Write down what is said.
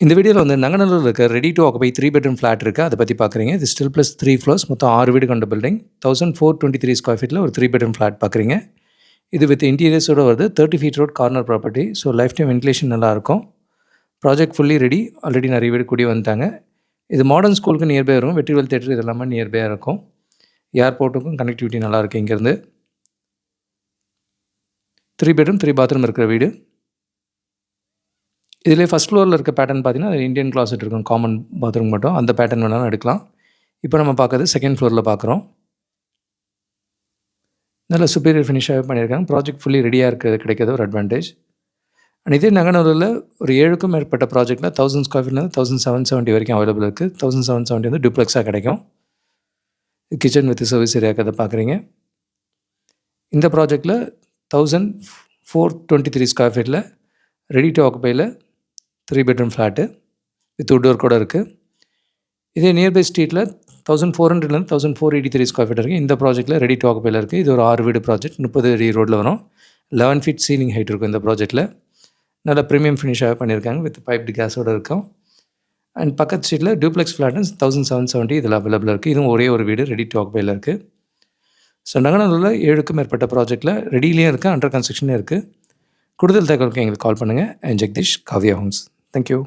இந்த வீடியோவில் வந்து நங்கநல்லூரில் இருக்க ready to occupy 3 bedroom flat இருக்குது. அதை பற்றி பார்க்குறீங்க. இது ஸ்டில் ப்ளஸ் 3 ஃப்ளோர்ஸ், மொத்தம் 6 வீடு கொண்ட பில்டிங். 1423 ஸ்கொயர் ஃபீட்டில் ஒரு 3 பெட்ரூம் ஃப்ளாட் பார்க்குறீங்க. இது வித் இன்டீரியர்ஸோடு வருது. 30 feet road corner property. So lifetime ventilation நல்லாயிருக்கும். Project fully ready. ஆல்ரெடி நிறைய வீடு கூடி வந்துட்டாங்க. இது மாடர்ன் ஸ்கூலுக்கு நியர்பை இருக்கும். வெற்றிவேல் தேட்டர் இது எல்லாமே நியர்பையாக இருக்கும். ஏர்போர்ட்டுக்கும் கனெக்டிவிட்டி நல்லாயிருக்கு இங்கேருந்து. 3 பெட்ரூம் 3 பாத்ரூம் இருக்கிற வீடு. இதில் ஃபஸ்ட் ஃப்ளோரில் இருக்க பேட்டர்ன் பார்த்தீங்கன்னா இந்தியன் கிளாசெட் இருக்கும், காமன் பாத்ரூம் மட்டும். அந்த பேட்டர்ன் வேணாலும் எடுக்கலாம். இப்போ நம்ம பார்க்குறது செகண்ட் ஃப்ளோரில் பார்க்குறோம். நல்ல சுப்பீரியர் ஃபினிஷாகவே பண்ணியிருக்காங்க. ப்ராஜெக்ட் ஃபுல்லி ரெடியாக இருக்கிறது கிடைக்கிறது ஒரு அட்வான்டேஜ். அண்ட் இதே நங்கநல்லூரில் ஒரு 7க்கும் மேற்பட்ட ப்ராஜெக்ட்டில் 1000 ஸ்கொயர் ஃபீட்லேருந்து 1770 வரைக்கும் அவைலபிள் இருக்குது. 1770 வந்து டூப்ளெக்ஸாக கிடைக்கும். கிச்சன் வித் சர்வீஸ் ஏரியா இருக்கிறத பார்க்குறீங்க. இந்த ப்ராஜெக்டில் 1423 ஸ்கொயர் ஃபீட்டில் ரெடி டு ஆக்குபையில் 3 பெட்ரூம் ஃப்ளாட்டு வித் டோர் கூட இருக்குது. இதே நியர்பை ஸ்ட்ரீட்டில் 1400லேருந்து 1483 ஸ்கொயர் ஃபீட் இருக்குது. இந்த ப்ராஜெக்ட்டில் ரெடி டு ஆக்குபையில் இருக்குது. இது ஒரு 6 வீடு ப்ராஜெக்ட். 30 அடி ரோட்டில் வரும். 11 ஃபீட் சீலிங் ஹைட் இருக்கும் இந்த ப்ராஜெக்ட்டில். நல்ல ப்ரீமியம் ஃபினிஷாக பண்ணியிருக்காங்க. வித் பைப்டு கேஸோடு இருக்கும். அண்ட் பக்கத்து ஸ்ட்ரீட்டில் டூப்ளெக்ஸ் ஃப்ளாட்னு 1770 இதில் அவைலபிள் இருக்குது. இதுவும் ஒரே ஒரு வீடு ரெடி டு ஆக்குபையில் இருக்குது. ஸோ நங்கநல்லூரில் 7க்கும் மேற்பட்ட ப்ராஜெக்ட்டில் ரெடியிலையும் இருக்குது, அண்டர் கன்ஸ்ட்ரக்ஷன்லேயும் இருக்குது. கூடுதல் தகவலுக்கு எங்களுக்கு கால் பண்ணுங்கள். And Jagadeesh, Kavya homes. Thank you.